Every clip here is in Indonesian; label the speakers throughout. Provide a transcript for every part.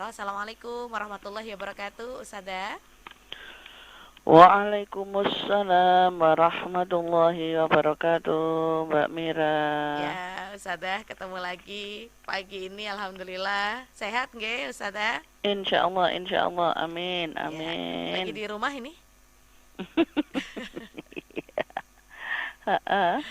Speaker 1: Assalamualaikum warahmatullahi wabarakatuh, Ustazah.
Speaker 2: Waalaikumsalam warahmatullahi wabarakatuh, Mbak Mira.
Speaker 1: Ya, Ustazah, ketemu lagi pagi ini. Alhamdulillah. Sehat nggih, Ustazah?
Speaker 2: Insya Allah, amin,
Speaker 1: Ya, lagi
Speaker 2: amin.
Speaker 1: di rumah ini.
Speaker 2: Ha-ha.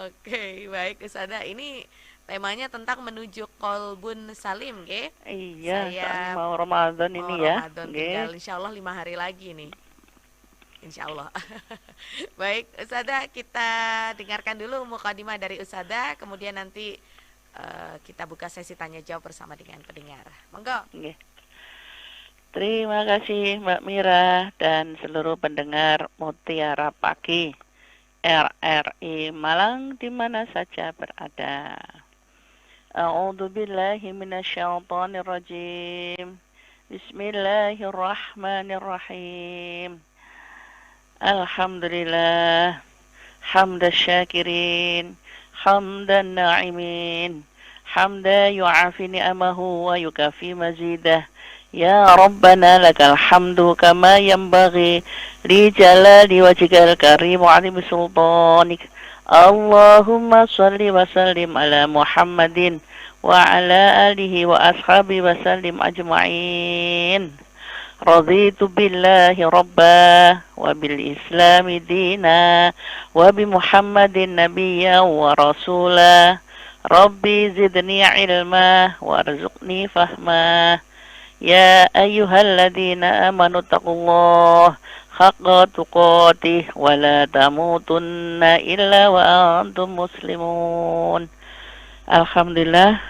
Speaker 1: Oke, baik, Ustazah. Ini temanya tentang menuju Kolbun Salim, nggih.
Speaker 2: Iya, soalnya
Speaker 1: Saya
Speaker 2: mau Ramadan ini
Speaker 1: mau
Speaker 2: ya,
Speaker 1: Ramadan
Speaker 2: nggih.
Speaker 1: tinggal insya Allah 5 hari lagi nih. Insya Allah. Baik, Ustazah, kita dengarkan dulu mukadimah dari Ustazah, kemudian nanti kita buka sesi tanya jawab bersama dengan pendengar. Monggo.
Speaker 2: Nggih. Terima kasih Mbak Mira dan seluruh pendengar Mutiara Pagi RRI Malang di mana saja berada. A'udzu billahi minasyaitonir rajim. Bismillahirrahmanirrahim. Alhamdulillah, hamda syakirin, hamdan na'imin, hamda yu'afi ni'amahu wa yukafi mazidah. Ya Rabbana lakal hamdu kama yanbaghi li jalali wajhikal karim wa 'azimi sultanik. Allahumma salli wa sallim ala Muhammadin wa ala alihi wa ashabi wa sallim ajma'in. رضيت بالله ربا وبالإسلام دينا وبمحمد نبيا ورسولا ربي زدني علما وارزقني فهما يا أيها الذين آمنوا اتقوا الله حق تقاته ولا تموتن إلا وأنتم مسلمون. Alhamdulillah,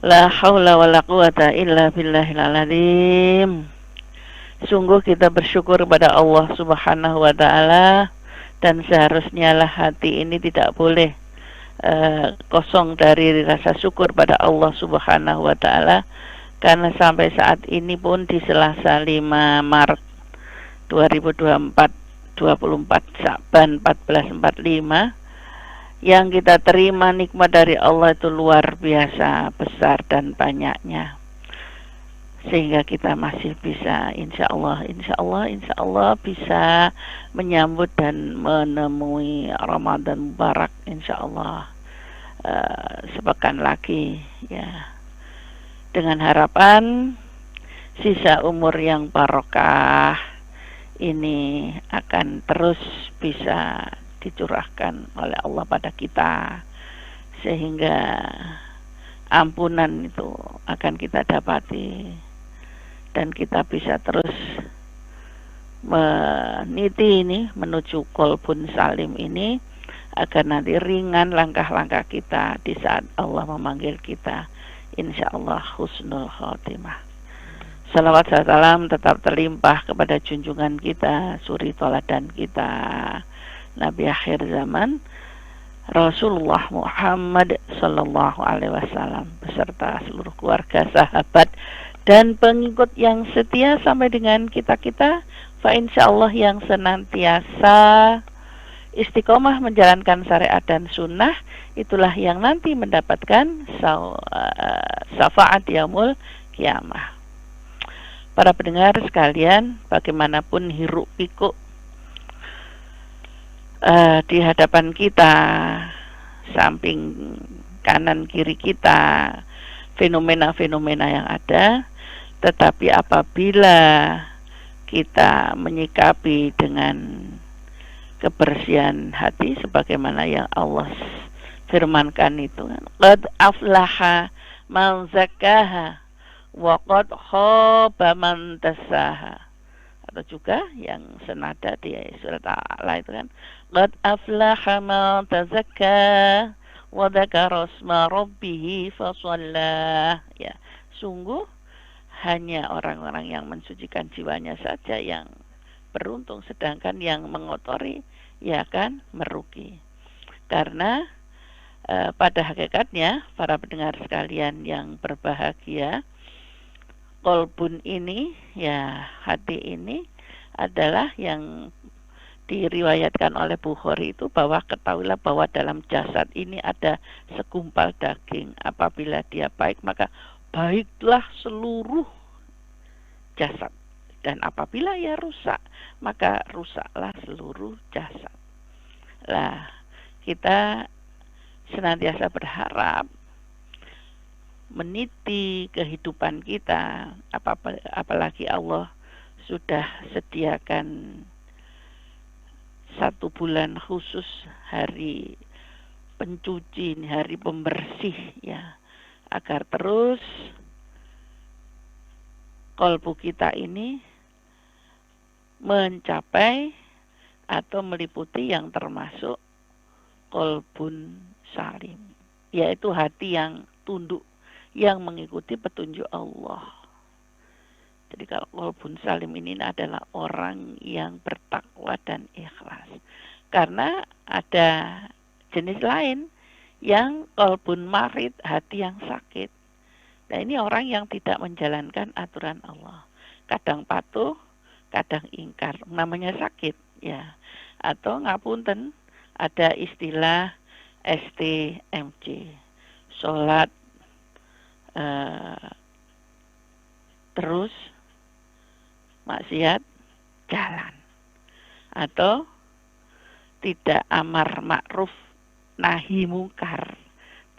Speaker 2: la haula wa la quwata illa billahil azim. Sungguh kita bersyukur kepada Allah Subhanahu wa taala, dan seharusnya lah hati ini tidak boleh kosong dari rasa syukur pada Allah Subhanahu wa taala, karena sampai saat ini pun di Selasa 5 Maret 2024, 24 Sya'ban 1445, yang kita terima nikmat dari Allah itu luar biasa besar dan banyaknya, sehingga kita masih bisa insya Allah bisa menyambut dan menemui Ramadan Mubarak insya Allah sepekan lagi ya, dengan harapan sisa umur yang barokah ini akan terus bisa dicurahkan oleh Allah pada kita, sehingga ampunan itu akan kita dapati dan kita bisa terus meniti ini menuju Kolbun Salim ini, agar nanti ringan langkah-langkah kita di saat Allah memanggil kita. Insya Allah husnul khotimah. Salawat salam tetap terlimpah kepada junjungan kita, suri toladan kita, Nabi akhir zaman, Rasulullah Muhammad Sallallahu Alaihi Wasallam beserta seluruh keluarga, sahabat, dan pengikut yang setia sampai dengan kita-kita. Fa insyaallah yang senantiasa istiqomah menjalankan syariat dan sunnah, itulah yang nanti mendapatkan syafaat yaumul kiamah. Para pendengar sekalian, bagaimanapun hiruk pikuk di hadapan kita, samping kanan kiri kita, fenomena-fenomena yang ada, tetapi apabila kita menyikapi dengan kebersihan hati sebagaimana yang Allah firmankan itu, qad aflaha man zakkaha wa qad khaba man dassaha, atau juga yang senada di surat Al-A'la itu kan, qad aflaha man tazakka wa dzakara isma rabbih fa shalla. Ya, sungguh hanya orang-orang yang mensucikan jiwanya saja yang beruntung, sedangkan yang mengotori ya akan merugi. Karena pada hakikatnya para pendengar sekalian yang berbahagia, kolbun ini ya, hati ini adalah yang diriwayatkan oleh Bukhari itu, bahwa ketahuilah bahwa dalam jasad ini ada segumpal daging. Apabila dia baik maka baiklah seluruh jasad. Dan apabila ia rusak, maka rusaklah seluruh jasad. Lah, kita senantiasa berharap meniti kehidupan kita, apalagi Allah sudah sediakan 1 bulan khusus hari pencuci, hari pembersih ya, agar terus kolbu kita ini mencapai atau meliputi yang termasuk kolbun salim, yaitu hati yang tunduk, yang mengikuti petunjuk Allah. Jadi kalau kolbun salim ini adalah orang yang bertakwa dan ikhlas. Karena ada jenis lain yang kolbun marid, hati yang sakit. Nah, ini orang yang tidak menjalankan aturan Allah. Kadang patuh, kadang ingkar. Namanya sakit ya. Atau ngapunten, ada istilah STMJ. Sholat terus maksiat jalan, atau tidak amar ma'ruf nahi mungkar,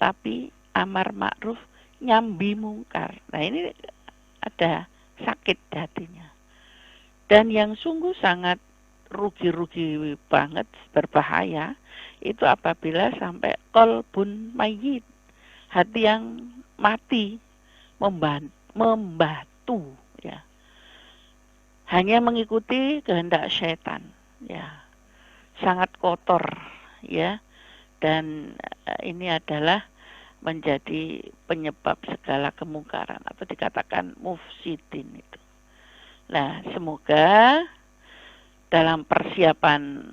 Speaker 2: tapi amar ma'ruf nyambi mungkar. Nah, ini ada sakit hatinya. Dan yang sungguh sangat rugi-rugi banget, berbahaya, itu apabila sampai kolbun mayyit, hati yang mati, membatu ya, hanya mengikuti kehendak syaitan ya, sangat kotor ya. Dan ini adalah menjadi penyebab segala kemungkaran atau dikatakan mufsidin itu. Nah, semoga dalam persiapan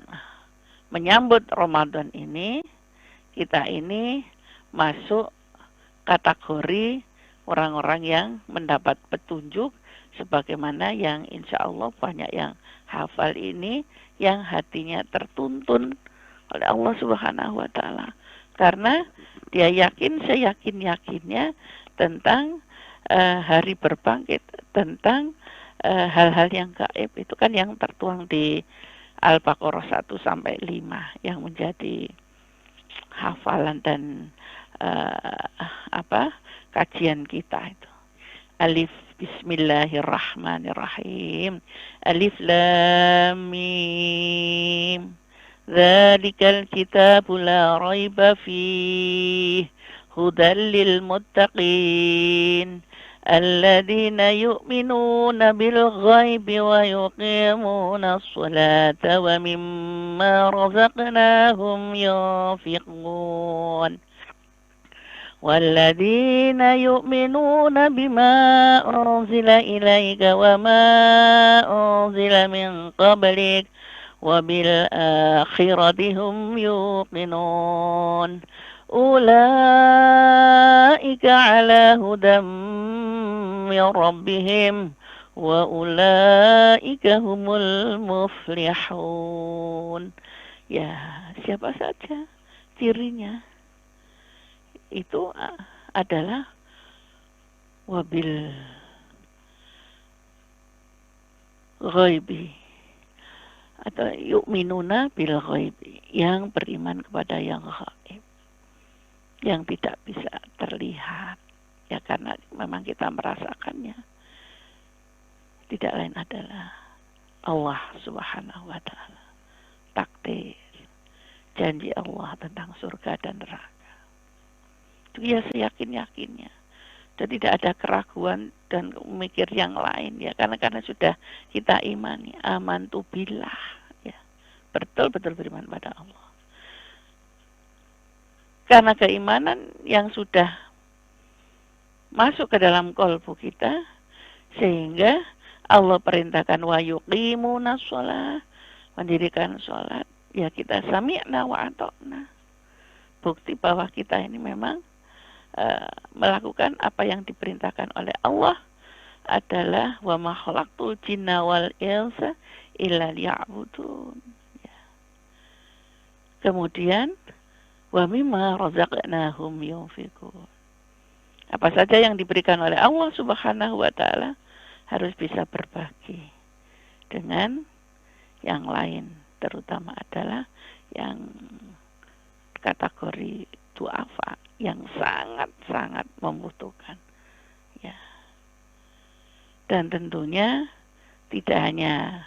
Speaker 2: menyambut Ramadan ini, kita ini masuk kategori orang-orang yang mendapat petunjuk, sebagaimana yang insya Allah banyak yang hafal ini, yang hatinya tertuntun oleh Allah Subhanahu wa Ta'ala, karena dia yakin, seyakin-yakinnya tentang hari berbangkit, tentang hal-hal yang gaib. Itu kan yang tertuang di Al-Baqarah 1-5 yang menjadi hafalan dan kajian kita itu. Alif Bismillahirrahmanirrahim. Alif Lam Mim. Dzalikal kitabu la raiba fihi hudal lil muttaqin alladzina yu'minuna bil ghaibi wa yuqimuna as-salata wa mimma razaqnahum yunfiqun. والذين يؤمنون بما أنزل إليك وما أنزل من قبلك وبالآخرة هم يوقنون أولئك على هدى من ربهم وأولئك هم المفلحون. Ya, siapa saja cirinya itu adalah wabil ghaibi atau yu'minuna bil ghaibi, yang beriman kepada yang gaib, yang tidak bisa terlihat ya, karena memang kita merasakannya. Tidak lain adalah Allah Subhanahu wa Ta'ala, takdir, janji Allah tentang surga dan neraka. Itu ya seyakin-yakinnya, dan tidak ada keraguan dan mikir yang lain ya, karena sudah kita imani, amantu billah ya, betul-betul beriman pada Allah. Karena keimanan yang sudah masuk ke dalam qalbu kita, sehingga Allah perintahkan wa yuqimuna shalah, mendirikan sholat ya, kita sami'na wa ata'na, bukti bahwa kita ini memang melakukan apa yang diperintahkan oleh Allah adalah wa ma khalaqtul jinna wal insa illa liya'budun ya. Kemudian wa mimma razaqnahum yunfiqun, Apa saja yang diberikan oleh Allah Subhanahu wa taala harus bisa berbagi dengan yang lain, terutama adalah yang kategori duafa yang sangat-sangat membutuhkan. Ya. Dan tentunya tidak hanya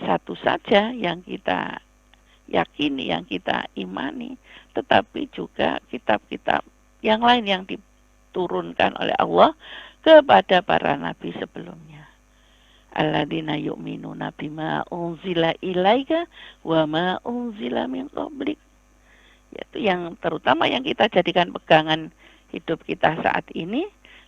Speaker 2: satu saja yang kita yakini, yang kita imani, tetapi juga kitab-kitab yang lain yang diturunkan oleh Allah kepada para nabi sebelumnya. Alladzina yu'minuna bima unzila ilaika wa ma unzila min qablik. Yaitu yang terutama yang kita jadikan pegangan hidup kita saat ini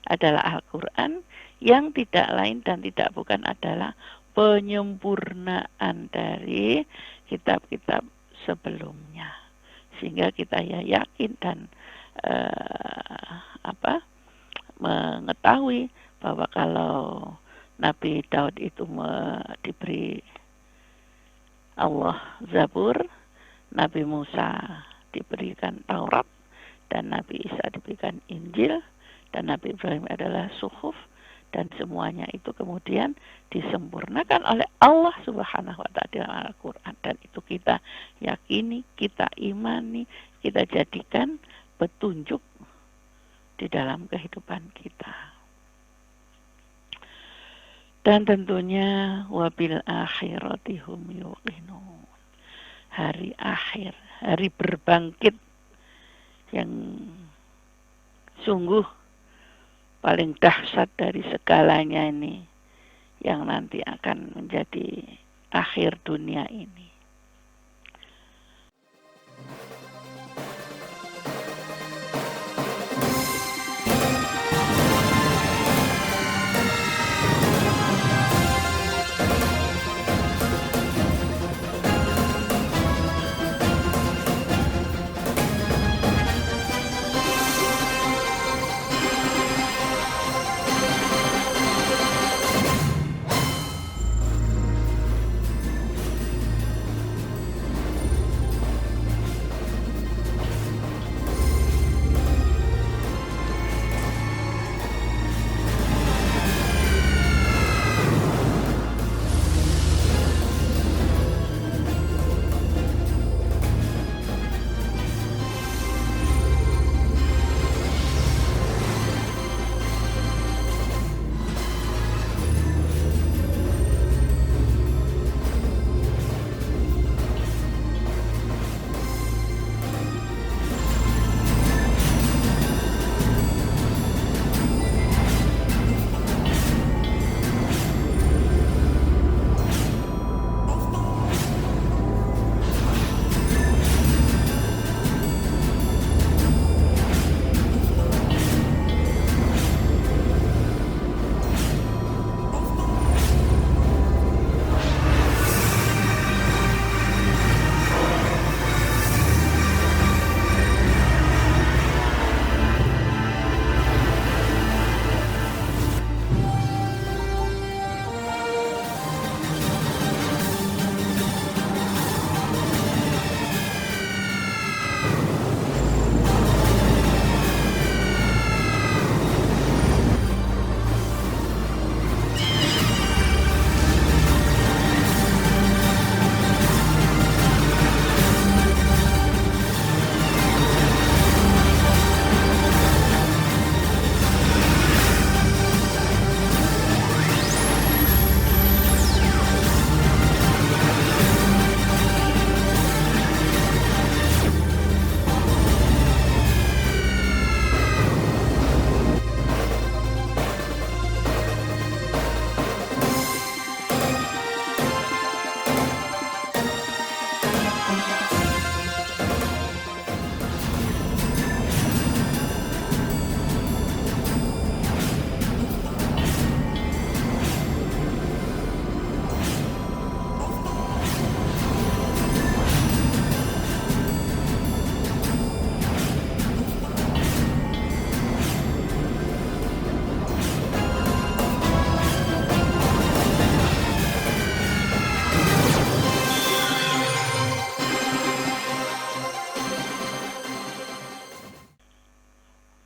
Speaker 2: adalah Al-Quran, yang tidak lain dan tidak bukan adalah penyempurnaan dari kitab-kitab sebelumnya. Sehingga kita ya yakin dan mengetahui bahwa kalau Nabi Daud itu diberi Allah Zabur, Nabi Musa diberikan Taurat, dan Nabi Isa diberikan Injil, dan Nabi Ibrahim adalah Suhuf, dan semuanya itu kemudian disempurnakan oleh Allah Subhanahu wa taala dalam Al-Qur'an, dan itu kita yakini, kita imani, kita jadikan petunjuk di dalam kehidupan kita. Dan tentunya wabil akhirati hum yuqinun. Hari akhir, hari berbangkit yang sungguh paling dahsyat dari segalanya ini, yang nanti akan menjadi akhir dunia ini.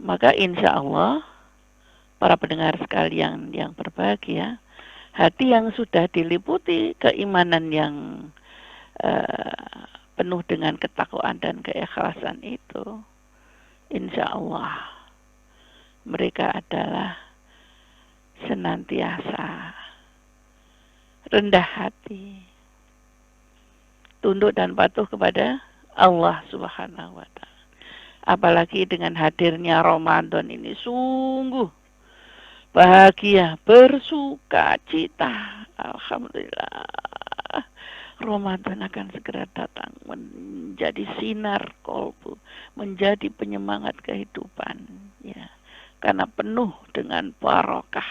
Speaker 2: Maka insya Allah para pendengar sekalian yang berbahagia, hati yang sudah diliputi keimanan yang penuh dengan ketakwaan dan keikhlasan itu, insya Allah mereka adalah senantiasa rendah hati, tunduk dan patuh kepada Allah Subhanahu wa Ta'ala. Apalagi dengan hadirnya Ramadan ini, sungguh bahagia, bersuka cita. Alhamdulillah, Ramadan akan segera datang, menjadi sinar kolbu, menjadi penyemangat kehidupan, ya, karena penuh dengan barokah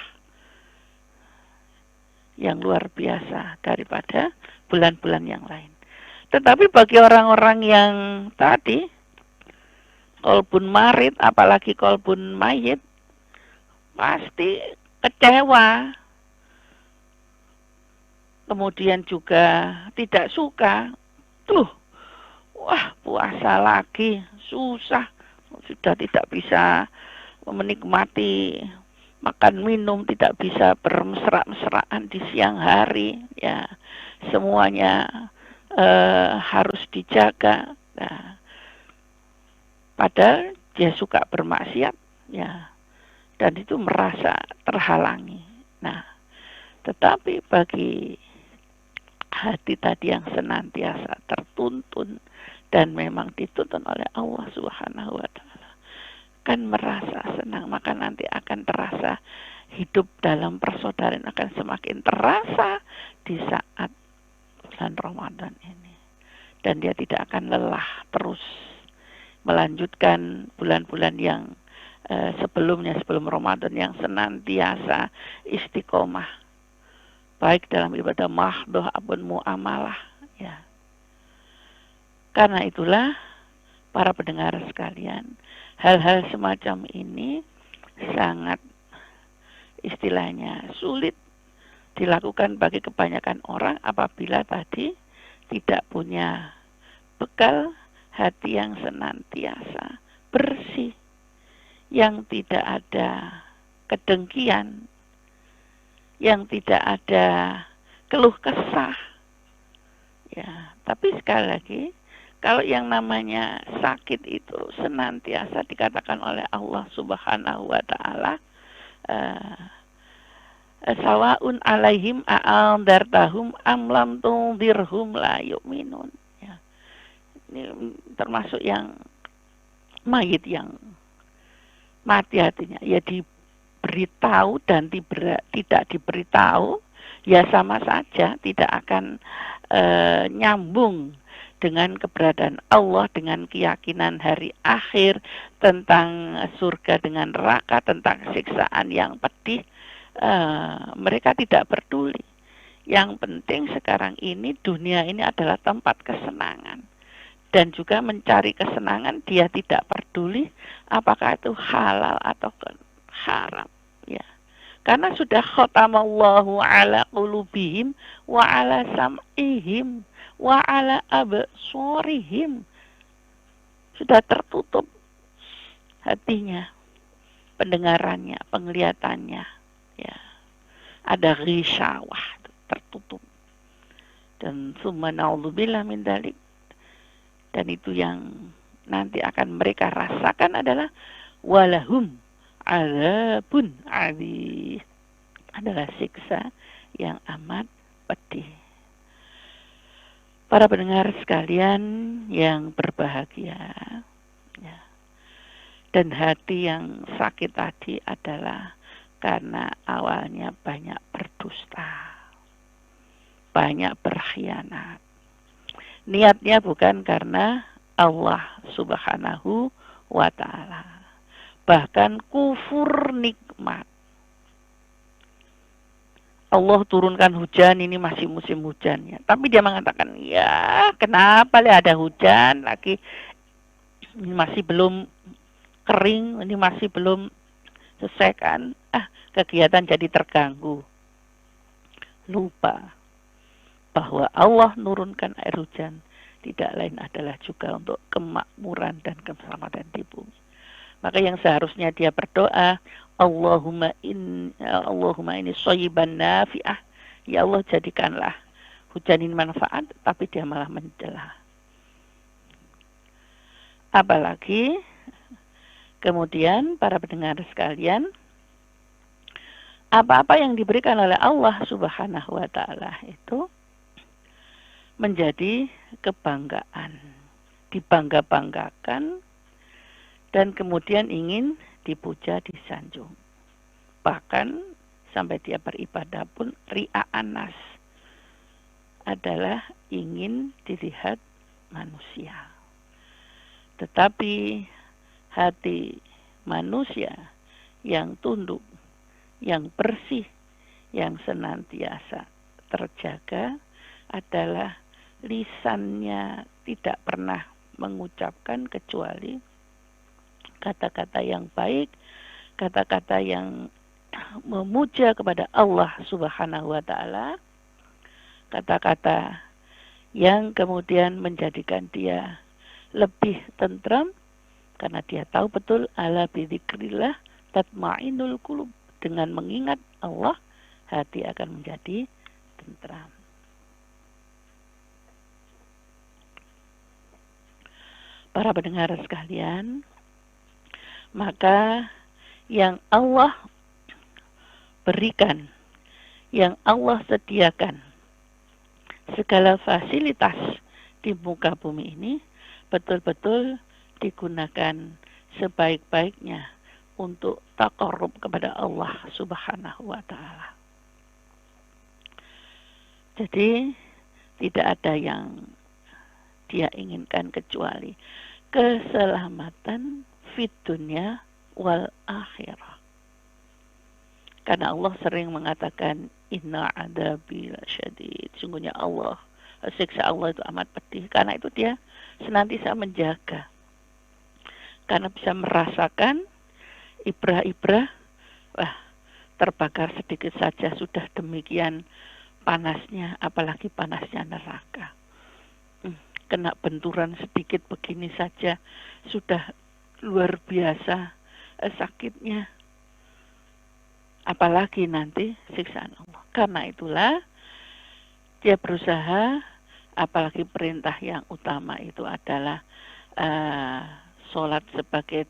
Speaker 2: yang luar biasa daripada bulan-bulan yang lain. Tetapi bagi orang-orang yang tadi kolbun marit, apalagi kolbun mayit, pasti kecewa, kemudian juga tidak suka. Wah, puasa lagi, susah, sudah tidak bisa menikmati makan minum, tidak bisa bermesra-mesraan di siang hari, ya, semuanya harus dijaga. Nah, padahal dia suka bermaksiat, ya, dan itu merasa terhalangi. Nah, tetapi bagi hati tadi yang senantiasa tertuntun dan memang dituntun oleh Allah Subhanahu wa Ta'ala, kan merasa senang, maka nanti akan terasa hidup dalam persaudaraan akan semakin terasa di saat bulan Ramadan ini, dan dia tidak akan lelah terus melanjutkan bulan-bulan yang sebelumnya, sebelum Ramadan, yang senantiasa istiqomah baik dalam ibadah mahdoh apun muamalah, ya. Karena itulah para pendengar sekalian, hal-hal semacam ini sangat istilahnya sulit dilakukan bagi kebanyakan orang apabila tadi tidak punya bekal hati yang senantiasa bersih, yang tidak ada kedengkian, yang tidak ada keluh kesah. Ya, tapi sekali lagi, kalau yang namanya sakit itu senantiasa dikatakan oleh Allah Subhanahu wa Ta'ala, sawaun alaihim a'andartahum am lam tundirhum la yu'minun. Ya. Ini termasuk yang mayit yang mati hatinya, ya diberitahu dan tidak diberitahu, ya sama saja, tidak akan nyambung dengan keberadaan Allah, dengan keyakinan hari akhir, tentang surga dengan neraka, tentang siksaan yang pedih. Mereka tidak peduli. Yang penting sekarang ini dunia ini adalah tempat kesenangan, dan juga mencari kesenangan. Dia tidak peduli apakah itu halal atau haram, ya, karena sudah khatamallahu ala qulubihim wa ala sam'ihim wa ala absorihim, sudah tertutup hatinya, pendengarannya, penglihatannya, ya, ada ghisyawah, tertutup. Dan summa na'udzubillah min dzalik, dan itu yang nanti akan mereka rasakan adalah walahum azabun adzim, adalah siksa yang amat pedih. Para pendengar sekalian yang berbahagia, ya, dan hati yang sakit tadi adalah karena awalnya banyak berdusta, banyak berkhianat. Niatnya bukan karena Allah Subhanahu wa Ta'ala, bahkan kufur nikmat. Allah turunkan hujan, ini masih musim hujannya, tapi dia mengatakan, ya kenapa ada hujan lagi, ini masih belum kering, ini masih belum selesai kan, kegiatan jadi terganggu. Lupa bahwa Allah nurunkan air hujan tidak lain adalah juga untuk kemakmuran dan keselamatan di bumi. Maka yang seharusnya dia berdoa, Allahumma ini shayyiban nafi'ah. Ya Allah, jadikanlah hujan ini manfaat, tapi dia malah mencela. Apalagi kemudian para pendengar sekalian, apa-apa yang diberikan oleh Allah Subhanahu wa taala itu menjadi kebanggaan, dibangga-banggakan, dan kemudian ingin dipuja, disanjung. Bahkan sampai dia beribadah pun ria'an nas, adalah ingin dilihat manusia. Tetapi hati manusia yang tunduk, yang bersih, yang senantiasa terjaga adalah lisannya tidak pernah mengucapkan kecuali kata-kata yang baik, kata-kata yang memuja kepada Allah Subhanahu wa taala, kata-kata yang kemudian menjadikan dia lebih tentram karena dia tahu betul ala bidzikrillah tatma'innul qulub. Dengan mengingat Allah, hati akan menjadi tentram. Para pendengar sekalian, maka yang Allah berikan, yang Allah sediakan, segala fasilitas di muka bumi ini betul-betul digunakan sebaik-baiknya untuk taqarrub kepada Allah Subhanahu wa taala. Jadi tidak ada yang dia inginkan kecuali keselamatan fid dunya wal akhirah. Karena Allah sering mengatakan inna adzabi lasyadid. Sungguhnya Allah, siksa Allah itu amat pedih. Karena itu dia senantiasa menjaga. Karena bisa merasakan ibrah-ibrah, wah, terbakar sedikit saja sudah demikian panasnya, apalagi panasnya neraka. Kena benturan sedikit begini saja sudah luar biasa sakitnya, apalagi nanti siksaan Allah. Karena itulah dia berusaha, apalagi perintah yang utama itu adalah sholat sebagai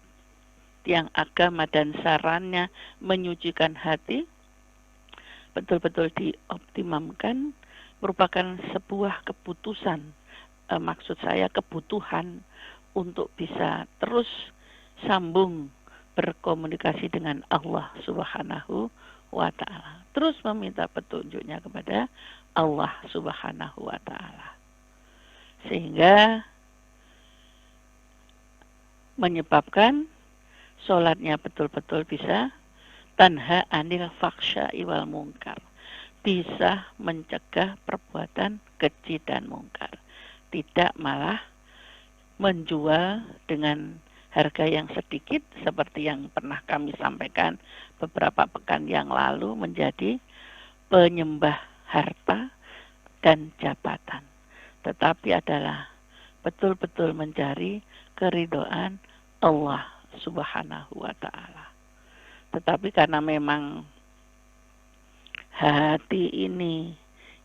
Speaker 2: tiang agama dan sarannya menyucikan hati, betul-betul dioptimamkan, merupakan sebuah keputusan, maksud saya kebutuhan untuk bisa terus sambung berkomunikasi dengan Allah Subhanahu wa ta'ala, terus meminta petunjuknya kepada Allah Subhanahu wa ta'ala, sehingga menyebabkan sholatnya betul-betul bisa tanha anil faksya'i wal munkar, bisa mencegah perbuatan keji dan mungkar, tidak malah menjual dengan harga yang sedikit seperti yang pernah kami sampaikan beberapa pekan yang lalu, menjadi penyembah harta dan jabatan, tetapi adalah betul-betul mencari keridhaan Allah Subhanahu wa ta'ala. Tetapi karena memang hati ini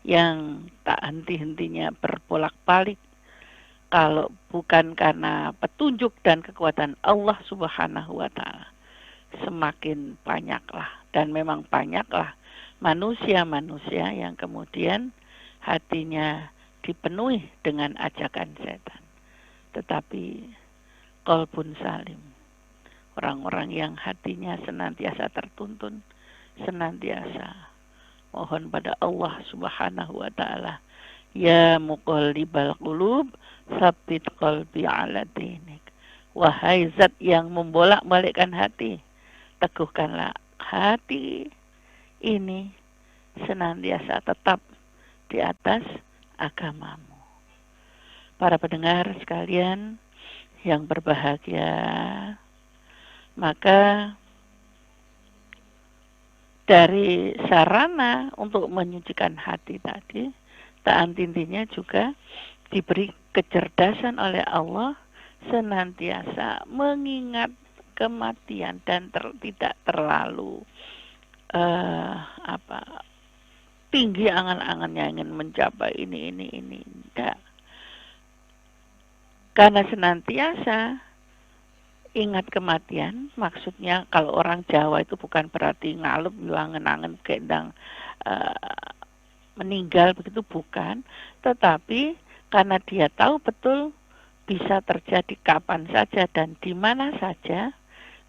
Speaker 2: yang tak henti-hentinya berbolak-balik, kalau bukan karena petunjuk dan kekuatan Allah Subhanahu wa ta'ala, semakin banyaklah, dan memang banyaklah manusia-manusia yang kemudian hatinya dipenuhi dengan ajakan setan. Tetapi qalbun salim, orang-orang yang hatinya senantiasa tertuntun, senantiasa mohon pada Allah Subhanahu wa ta'ala, ya muqallibal qulub tsabbit qalbi ala dinik. Wahai zat yang membolak-balikkan hati, teguhkanlah hati ini senantiasa tetap di atas agamamu. Para pendengar sekalian yang berbahagia, maka dari sarana untuk menyucikan hati tadi, tak henti-hentinya juga diberi kecerdasan oleh Allah senantiasa mengingat kematian dan tidak terlalu tinggi angan-angannya ingin mencapai ini tidak, karena senantiasa ingat kematian. Maksudnya kalau orang Jawa itu bukan berarti ngalup angen-angen kendang meninggal, begitu bukan, tetapi karena dia tahu betul bisa terjadi kapan saja dan di mana saja.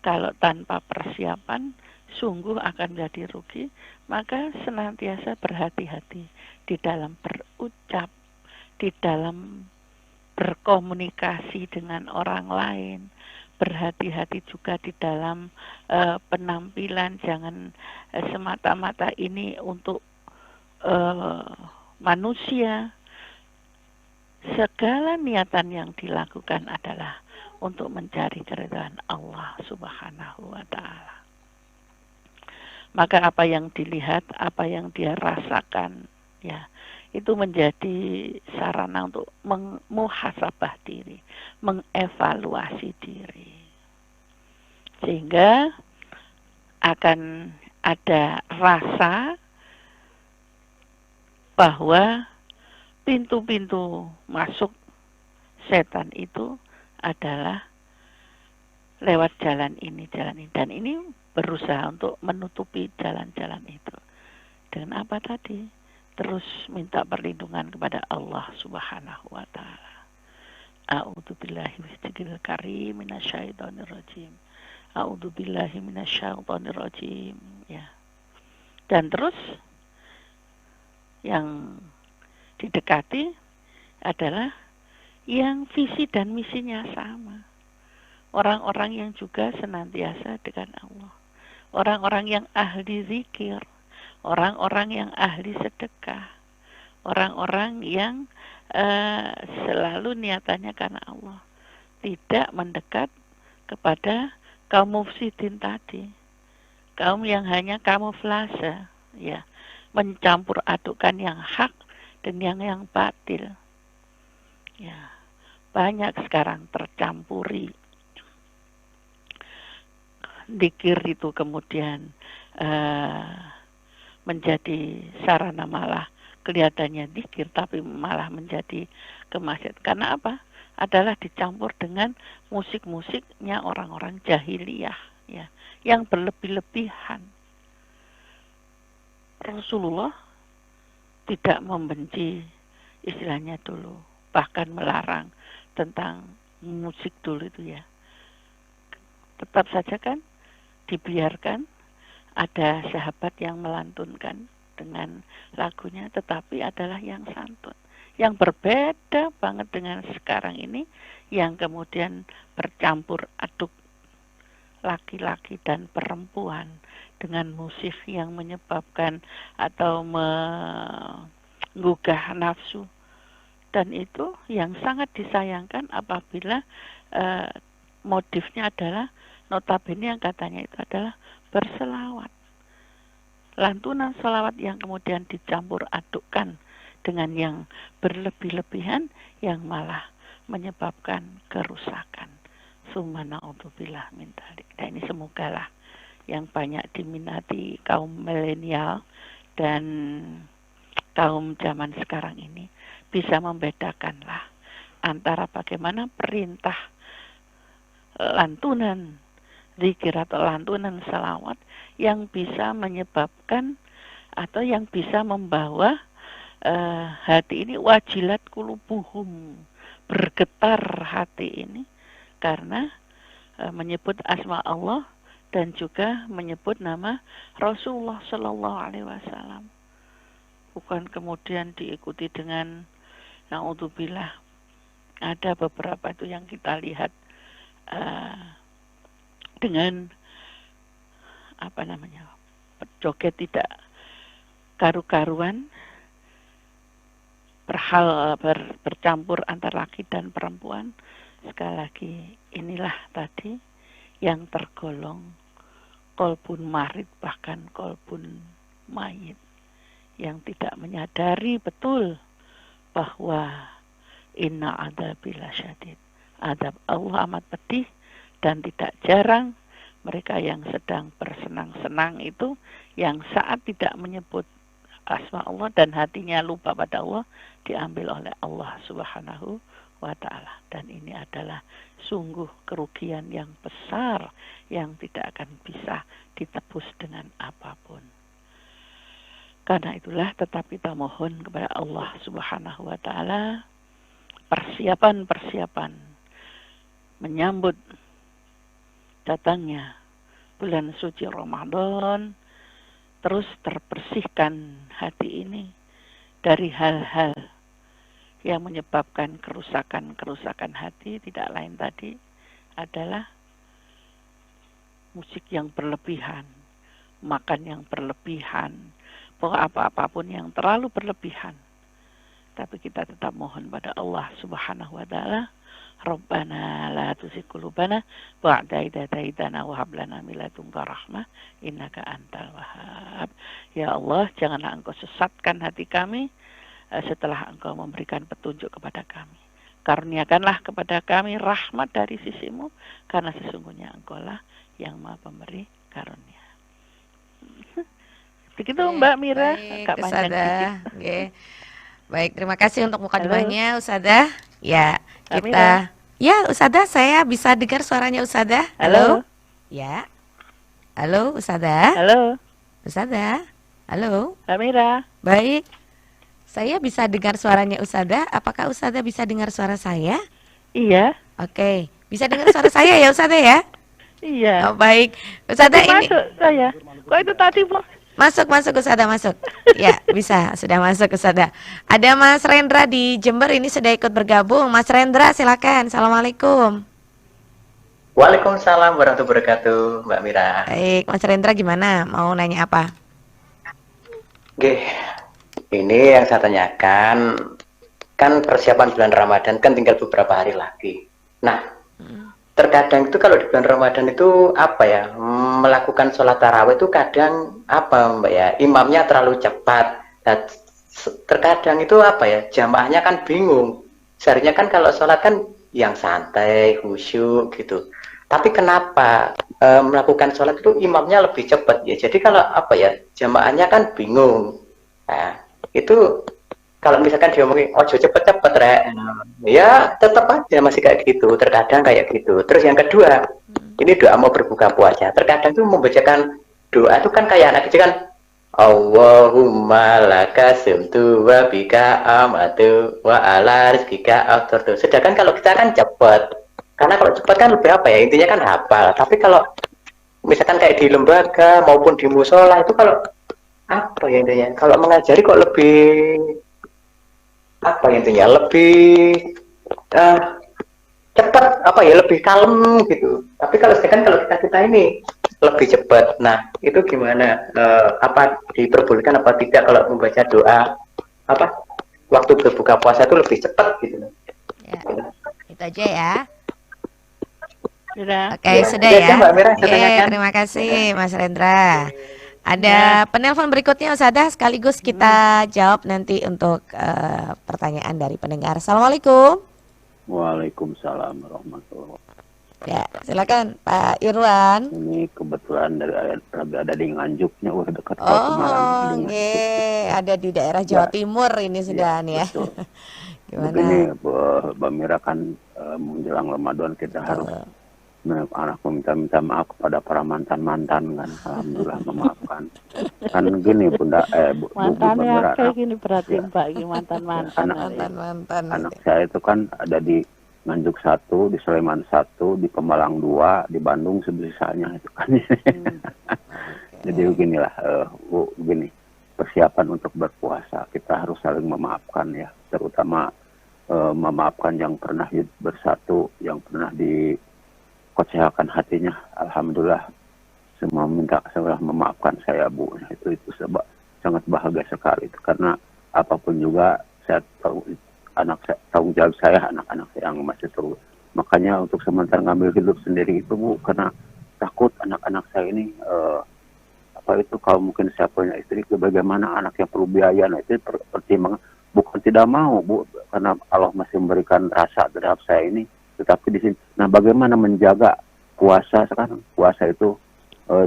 Speaker 2: Kalau tanpa persiapan sungguh akan menjadi rugi. Maka senantiasa berhati-hati di dalam berucap, di dalam berkomunikasi dengan orang lain, berhati-hati juga di dalam penampilan. Jangan semata-mata ini untuk manusia. Segala niatan yang dilakukan adalah untuk mencari keridhaan Allah Subhanahu wa ta'ala. Maka apa yang dilihat, apa yang dia rasakan, ya, itu menjadi sarana untuk muhasabah diri, mengevaluasi diri. Sehingga akan ada rasa bahwa pintu-pintu masuk setan itu adalah lewat jalan ini. Dan ini berusaha untuk menutupi jalan-jalan itu. Dengan apa tadi? Terus minta perlindungan kepada Allah Subhanahu wa ta'ala. A'udzubillahi minasyaitonir karim, minasyaitonir rajim. A'udzubillahi minasyaitonir rajim. Ya. Dan terus yang didekati adalah yang visi dan misinya sama. Orang-orang yang juga senantiasa dengan Allah. Orang-orang yang ahli zikir. Orang-orang yang ahli sedekah. Orang-orang yang selalu niatannya karena Allah. Tidak mendekat kepada kaum mufsidin tadi. Kaum yang hanya kamuflase, ya, mencampur adukan yang hak dan yang batil. Ya, banyak sekarang tercampuri. Zikir itu kemudian menjadi sarana malah kelihatannya zikir tapi malah menjadi kemaksiatan. Karena apa? Adalah dicampur dengan musik-musiknya orang-orang jahiliyah, ya, yang berlebih-lebihan. Rasulullah tidak membenci istilahnya dulu, bahkan melarang tentang musik dulu itu, ya. Tetap saja kan dibiarkan ada sahabat yang melantunkan dengan lagunya, tetapi adalah yang santun. Yang berbeda banget dengan sekarang ini, yang kemudian bercampur aduk laki-laki dan perempuan dengan musik yang menyebabkan atau menggugah nafsu. Dan itu yang sangat disayangkan apabila motifnya adalah notabene yang katanya itu adalah berselawat. Lantunan selawat yang kemudian dicampur adukkan dengan yang berlebih-lebihan yang malah menyebabkan kerusakan. Summa na'udzubillah min dzalik. Nah, ini semogalah yang banyak diminati kaum milenial dan kaum zaman sekarang ini bisa membedakanlah antara bagaimana perintah lantunan zikir atau lantunan salawat yang bisa menyebabkan atau yang bisa membawa hati ini wajilat kulubuhum, bergetar hati ini karena menyebut asma Allah dan juga menyebut nama Rasulullah Sallallahu Alaihi Wasallam. Bukan kemudian diikuti dengan naudzubillah. Ada beberapa itu yang kita lihat dengan joget tidak karu-karuan, bercampur antara laki dan perempuan. Sekali lagi, inilah tadi yang tergolong kolbun marid, bahkan kolbun mayit, yang tidak menyadari betul bahwa inna adzabi lasyadid, adab Allah amat pedih Dan tidak jarang mereka yang sedang bersenang-senang itu, yang saat tidak menyebut asma Allah dan hatinya lupa pada Allah, diambil oleh Allah Subhanahu wa ta'ala. Dan ini adalah sungguh kerugian yang besar yang tidak akan bisa ditebus dengan apapun. Karena itulah tetap kita mohon kepada Allah Subhanahu wa ta'ala persiapan-persiapan menyambut datangnya bulan suci Ramadan, terus terbersihkan hati ini dari hal-hal yang menyebabkan kerusakan hati. Tidak lain tadi adalah musik yang berlebihan, makan yang berlebihan, apa-apapun yang terlalu berlebihan. Tapi kita tetap mohon pada Allah Subhanahu wa ta'ala, Rabbana la tuzigh qulubana ba'da idh hadaitana wa hab lana min ladunka rahmah innaka antal wahhab. Ya Allah, janganlah Engkau sesatkan hati kami setelah Engkau memberikan petunjuk kepada kami. Karuniakanlah kepada kami rahmat dari sisimu, karena sesungguhnya Engkau lah yang Maha Pemberi karunia. Begitu Mbak Mira, agak panjang sedikit.
Speaker 1: Baik, terima kasih untuk mukadimahnya Ustadzah. Ya, kita Ustadzah, saya bisa dengar suaranya Ustadzah. Halo. Ya. Halo Ustadzah.
Speaker 2: Halo.
Speaker 1: Ustadzah. Halo.
Speaker 2: Mbak Mira.
Speaker 1: Baik. Saya bisa dengar suaranya Ustadzah. Apakah Ustadzah bisa dengar suara saya?
Speaker 2: Iya.
Speaker 1: Oke. Bisa dengar suara saya ya Ustadzah ya?
Speaker 2: Iya.
Speaker 1: Oh, baik. Ustadzah ini
Speaker 2: masuk saya. Kok itu tadi, Bu?
Speaker 1: Masuk Ustadzah, masuk. Ya, bisa, sudah masuk Ustadzah. Ada Mas Rendra di Jember ini sudah ikut bergabung. Mas Rendra, silakan. Assalamualaikum.
Speaker 3: Waalaikumsalam warahmatullahi wabarakatuh, Mbak Mira.
Speaker 1: Baik, Mas Rendra gimana? Mau nanya apa?
Speaker 3: Oke, ini yang saya tanyakan, kan persiapan bulan Ramadan kan tinggal beberapa hari lagi. Nah, terkadang itu kalau di bulan Ramadan itu apa ya, melakukan sholat tarawih itu kadang apa Mbak ya, imamnya terlalu cepat. Nah, terkadang itu apa ya, jamaahnya kan bingung. Seharusnya kan kalau sholat kan yang santai, khusyuk gitu. Tapi kenapa melakukan sholat itu imamnya lebih cepat ya? Jadi kalau apa ya, jamaahnya kan bingung. Nah, itu kalau misalkan diomongin ojo cepet-cepet rek, ya tetap aja masih kayak gitu, terkadang kayak gitu. Terus yang kedua, ini doa mau berbuka puasa, terkadang tuh membacakan doa itu kan kayak anak kecil kan, Allahumma laka sumtu wa bika amatu wa ala rizkika aftartu. Sedangkan kalau kita kan cepet, karena kalau cepet kan lebih apa ya, intinya kan hafal. Tapi kalau misalkan kayak di lembaga maupun di musola itu kalau apa ya intinya, kalau mengajari kok lebih apa intinya, lebih cepat apa ya, lebih kalem gitu. Tapi kalau sekarang kalau kita ini lebih cepat. Nah itu gimana, apa diperbolehkan apa tidak kalau membaca doa apa waktu berbuka puasa itu lebih cepat gitu?
Speaker 1: Ya, itu aja ya.
Speaker 2: Sudah.
Speaker 1: Oke, sudah ya.
Speaker 3: Mbak Mira,
Speaker 1: terima kasih Mas Rendra. Ada penelpon berikutnya Ustadzah, sekaligus kita jawab nanti untuk pertanyaan dari pendengar. Assalamualaikum.
Speaker 4: Waalaikumsalam warahmatullahi wabarakatuh.
Speaker 1: Ya, silakan Pak Irwan.
Speaker 4: Ini kebetulan ada di Nganjuknya, dekat
Speaker 1: Semarang. Oh, ada di daerah Jawa Timur ini sudah nih ya. Gimana?
Speaker 4: Begini, Mbak Mira, kan menjelang Ramadan kita harus anakku minta maaf kepada para mantan kan, alhamdulillah memaafkan. Kan gini Bunda,
Speaker 2: mantannya kayak gini berarti Mbak, mantan.
Speaker 4: Anak saya itu kan ada di Nganjuk 1, di Sleman 1, di Pemalang 2, di Bandung sebisanya itu kan. Jadi beginilah, Bu, begini, persiapan untuk berpuasa kita harus saling memaafkan ya, terutama memaafkan yang pernah bersatu, yang pernah dikecewakan hatinya. Alhamdulillah semua memaafkan saya, Bu. Itu sangat bahagia sekali itu, karena apapun juga saya tahu tanggung jawab saya anak-anak saya yang masih terus. Makanya untuk sementara ngambil hidup sendiri itu, Bu, karena takut anak-anak saya ini kalau mungkin saya punya istri, bagaimana anak yang perlu biaya. Nah itu pertimbangan, bukan tidak mau, Bu, karena Allah masih memberikan rasa terhadap saya ini, tetapi di sini, nah bagaimana menjaga puasa sekarang. Puasa itu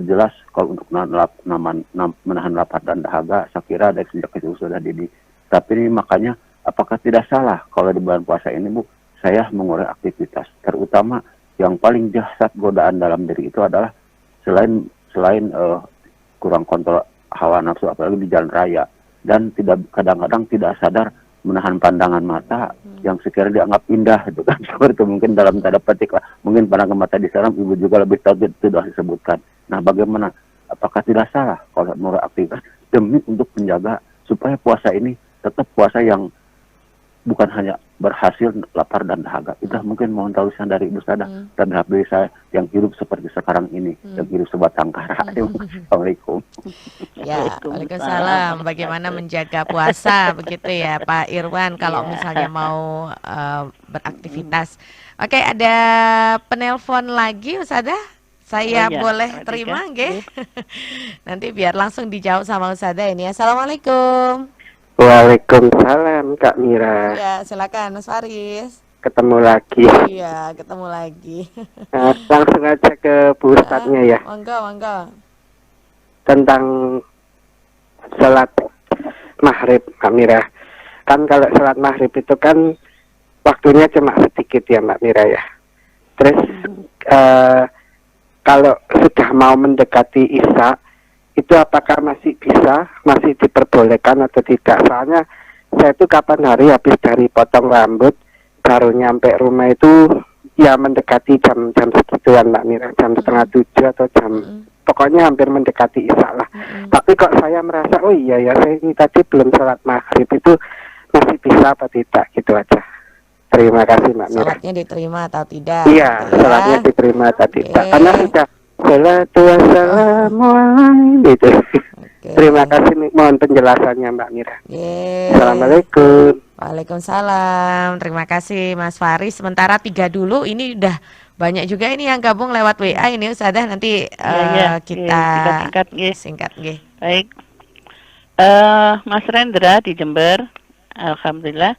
Speaker 4: jelas kalau untuk menahan lapar dan dahaga, saya kira dari sejak kecil sudah didik. Tapi ini makanya apakah tidak salah kalau di bulan puasa ini Bu, saya mengurangi aktivitas. Terutama yang paling dahsyat godaan dalam diri itu adalah selain kurang kontrol hawa nafsu apalagi di jalan raya, dan kadang-kadang tidak sadar menahan pandangan mata yang sekiranya dianggap indah itu kan, seperti itu mungkin dalam tanda petik lah, mungkin pandangan mata di sana ibu juga lebih tahu, itu sudah disebutkan. Nah, bagaimana, apakah tidak salah kalau mengurangi aktivitas demi untuk menjaga supaya puasa ini tetap puasa yang bukan hanya berhasil lapar dan dahaga. Itu mungkin mohon tulisan dari Ibu Sada terhadap diri saya yang hidup seperti sekarang ini, yang hidup sebatang kara. Assalamualaikum.
Speaker 1: Ya, Waalaikumsalam. Bagaimana menjaga puasa begitu ya Pak Irwan kalau misalnya mau beraktivitas. Oke, ada penelpon lagi Ustazah. Saya boleh terima nggih? Nanti biar langsung dijawab sama Ustazah ini. Assalamualaikum.
Speaker 5: Waalaikumsalam Kak Mira.
Speaker 1: Ya, silakan Mas Faris.
Speaker 5: Ketemu lagi.
Speaker 1: Iya, ketemu lagi.
Speaker 5: Langsung aja ke Bu Ustadznya ya.
Speaker 1: Monggo.
Speaker 5: Tentang sholat maghrib Kak Mira. Kan kalau sholat maghrib itu kan waktunya cuma sedikit ya Mbak Mira ya. Terus kalau sudah mau mendekati Isya, itu apakah masih diperbolehkan atau tidak? Soalnya saya itu kapan hari habis dari potong rambut baru nyampe rumah itu ya mendekati jam segituan Mbak Mira, jam 6:30 atau jam pokoknya hampir mendekati Isya lah. Tapi kok saya merasa oh iya ya saya ini tadi belum sholat maghrib, itu masih bisa apa tidak, gitu aja. Terima kasih Mbak Mira.
Speaker 1: Sholatnya diterima atau tidak?
Speaker 5: Iya, sholatnya diterima atau tidak. Karena sudah salatu wassalamu gitu. Terima kasih, mohon penjelasannya Mbak Mira. Assalamualaikum.
Speaker 1: Waalaikumsalam. Terima kasih Mas Faris. Sementara 3 dulu, ini udah banyak juga ini yang gabung lewat WA ini Ustazah, nanti kita singkat nggih.
Speaker 2: Baik. Mas Rendra di Jember. Alhamdulillah.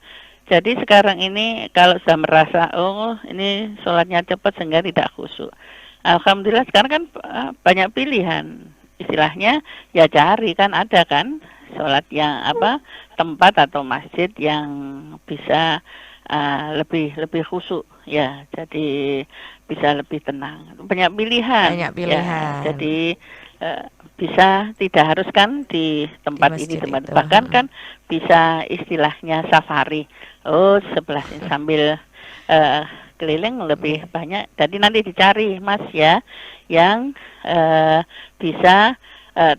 Speaker 2: Jadi sekarang ini kalau sudah merasa ini sholatnya cepat sehingga tidak khusyuk. Alhamdulillah sekarang kan banyak pilihan, istilahnya ya cari kan, ada kan sholat yang tempat atau masjid yang bisa lebih khusyuk ya, jadi bisa lebih tenang, banyak pilihan. Ya, jadi bisa tidak harus kan di tempat ini tempat, bahkan kan bisa istilahnya safari, sebelah ini sambil keliling lebih banyak. Jadi nanti dicari Mas ya yang bisa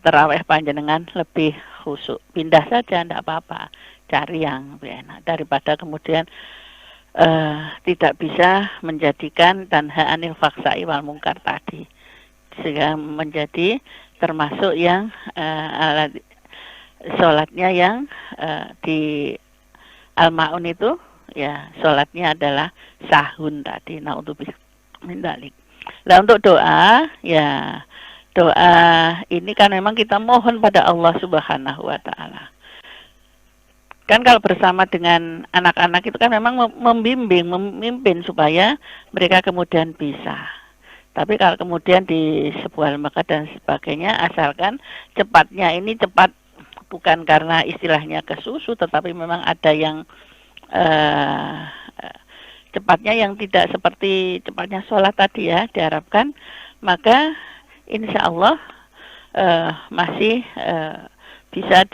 Speaker 2: terawih panjenengan lebih khusyuk, pindah saja tidak apa-apa, cari yang lebih enak daripada kemudian tidak bisa menjadikan tanha anil faksai wal mungkar tadi, sehingga menjadi termasuk yang sholatnya yang di Al-Ma'un itu ya sholatnya adalah sahun tadi. Naudzubillah min dzalik. Lah untuk doa ya, doa ini kan memang kita mohon pada Allah Subhanahu wa taala. Kan kalau bersama dengan anak-anak itu kan memang memimpin supaya mereka kemudian bisa. Tapi kalau kemudian di sebuah lembaga dan sebagainya, asalkan cepatnya ini cepat bukan karena istilahnya kesusu, tetapi memang ada yang cepatnya yang tidak seperti cepatnya sholat tadi ya diharapkan, maka insya Allah masih bisa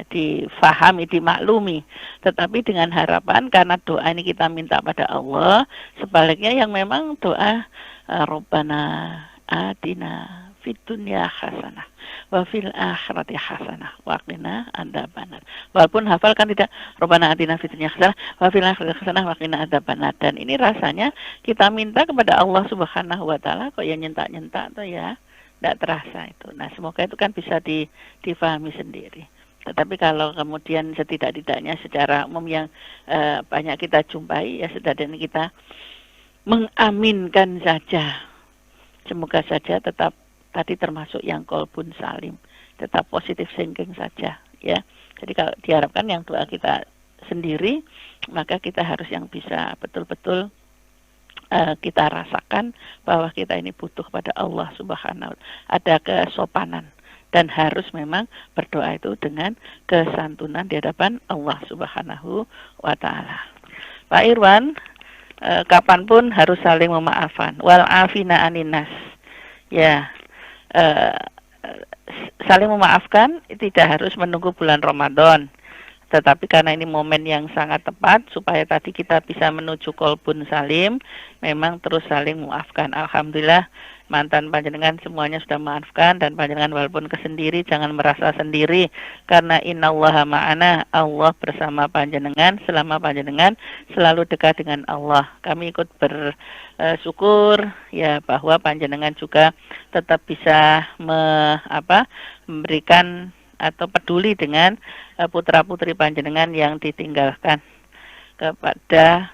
Speaker 2: difahami, dimaklumi. Tetapi dengan harapan karena doa ini kita minta pada Allah, sebaliknya yang memang doa Rabbana atina fid dunya hasanah wa fil akhirati hasanah wa qina adzabannar. Walaupun hafal kan tidak Rabbana atina fid dunya hasanah wa fil akhirati hasanah wa qina adzabannar, dan ini rasanya kita minta kepada Allah Subhanahu wa taala kok ya nyentak-nyentak tuh ya, tidak terasa itu. Nah, semoga itu kan bisa difahami sendiri. Tetapi kalau kemudian setidak-tidaknya secara umum yang banyak kita jumpai ya, setidaknya kita mengaminkan saja. Semoga saja tetap tadi termasuk yang kolbun salim, tetap positif thinking saja ya. Jadi kalau diharapkan yang doa kita sendiri, maka kita harus yang bisa betul-betul kita rasakan bahwa kita ini butuh pada Allah Subhanahu wa Ta'ala. Ada kesopanan dan harus memang berdoa itu dengan kesantunan di hadapan Allah Subhanahu wa Ta'ala. Pak Irwan, kapanpun harus saling memaafkan. Wal afina aninas. Ya, saling memaafkan tidak harus menunggu bulan Ramadan. Tetapi karena ini momen yang sangat tepat supaya tadi kita bisa menuju kolbun salim, memang terus saling memaafkan. Alhamdulillah mantan panjenengan semuanya sudah memaafkan, dan panjenengan walaupun kesendiri jangan merasa sendiri, karena innallaha ma'ana, Allah bersama panjenengan selama panjenengan selalu dekat dengan Allah. Kami ikut bersyukur ya bahwa panjenengan juga tetap bisa memberikan atau peduli dengan putra-putri panjenengan yang ditinggalkan kepada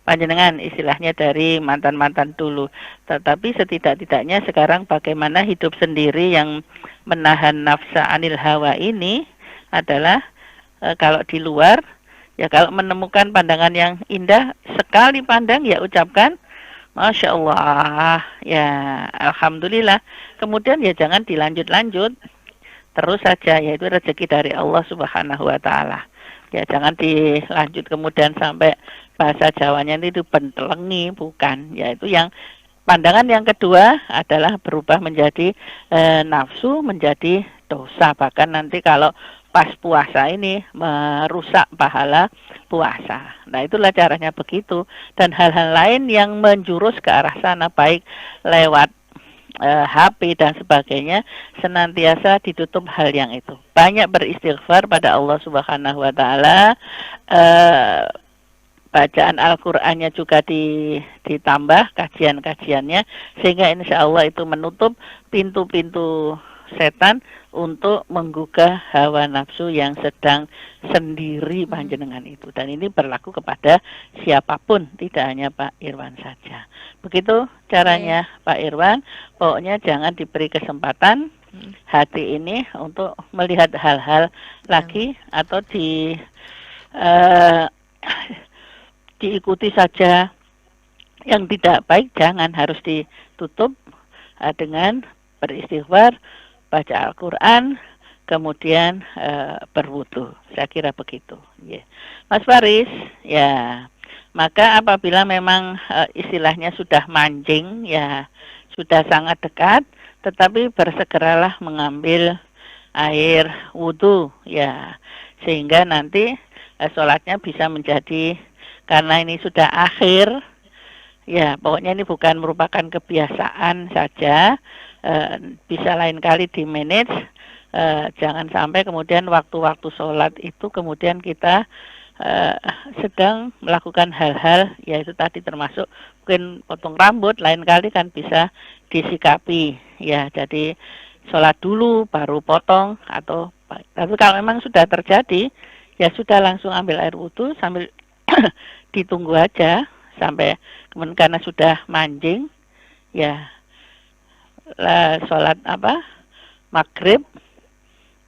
Speaker 2: panjenengan, istilahnya dari mantan-mantan dulu. Tetapi setidak-tidaknya sekarang bagaimana hidup sendiri yang menahan nafsa anil hawa ini adalah kalau di luar, ya kalau menemukan pandangan yang indah, sekali pandang ya ucapkan Masya Allah, ya Alhamdulillah. Kemudian ya jangan dilanjut-lanjut, terus saja, yaitu rezeki dari Allah Subhanahu wa Ta'ala. Ya jangan dilanjut kemudian sampai bahasa Jawanya itu bentelengi, bukan. Yaitu yang pandangan yang kedua adalah berubah menjadi nafsu, menjadi dosa. Bahkan nanti kalau pas puasa ini merusak pahala puasa. Nah itulah caranya begitu. Dan hal-hal lain yang menjurus ke arah sana, baik lewat HP dan sebagainya, senantiasa ditutup hal yang itu. Banyak beristighfar pada Allah Subhanahu wa Ta'ala. Bacaan Al-Qur'annya juga ditambah kajian-kajiannya, sehingga insya Allah itu menutup pintu-pintu setan untuk menggugah hawa nafsu yang sedang sendiri panjenengan itu. Dan ini berlaku kepada siapapun, tidak hanya Pak Irwan saja. Begitu caranya Pak Irwan. Pokoknya jangan diberi kesempatan hati ini untuk melihat hal-hal lagi atau diikuti saja yang tidak baik. Jangan, harus ditutup dengan beristighfar, baca Al-Quran, kemudian berwudu. Saya kira begitu. Yeah. Mas Faris, ya, maka apabila memang istilahnya sudah mancing, ya sudah sangat dekat, tetapi bersegeralah mengambil air wudu, ya, sehingga nanti sholatnya bisa menjadi, karena ini sudah akhir, ya pokoknya ini bukan merupakan kebiasaan saja. Bisa lain kali di manage, jangan sampai kemudian waktu-waktu sholat itu kemudian kita sedang melakukan hal-hal, yaitu tadi termasuk mungkin potong rambut, lain kali kan bisa disikapi, ya jadi sholat dulu baru potong, tapi kalau memang sudah terjadi ya sudah langsung ambil air wudu sambil ditunggu aja sampai kemudian, karena sudah mancing ya sholat maghrib,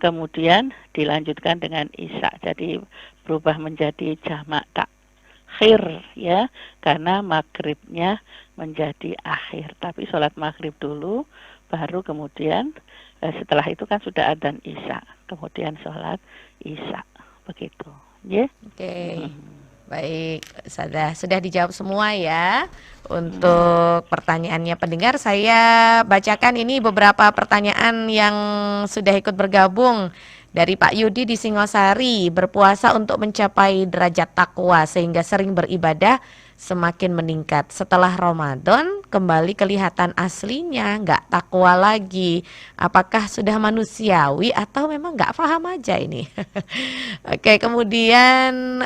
Speaker 2: kemudian dilanjutkan dengan isya, jadi berubah menjadi jamak takhir, ya, karena maghribnya menjadi akhir. Tapi sholat maghrib dulu, baru kemudian setelah itu kan sudah adzan isya, kemudian sholat isya, begitu, ya.
Speaker 1: Oke. Baik, sudah dijawab semua ya untuk pertanyaannya pendengar. Saya bacakan ini beberapa pertanyaan yang sudah ikut bergabung. Dari Pak Yudi di Singosari, berpuasa untuk mencapai derajat takwa sehingga sering beribadah semakin meningkat. Setelah Ramadan kembali kelihatan aslinya, nggak takwa lagi. Apakah sudah manusiawi atau memang nggak paham aja ini? Oke, kemudian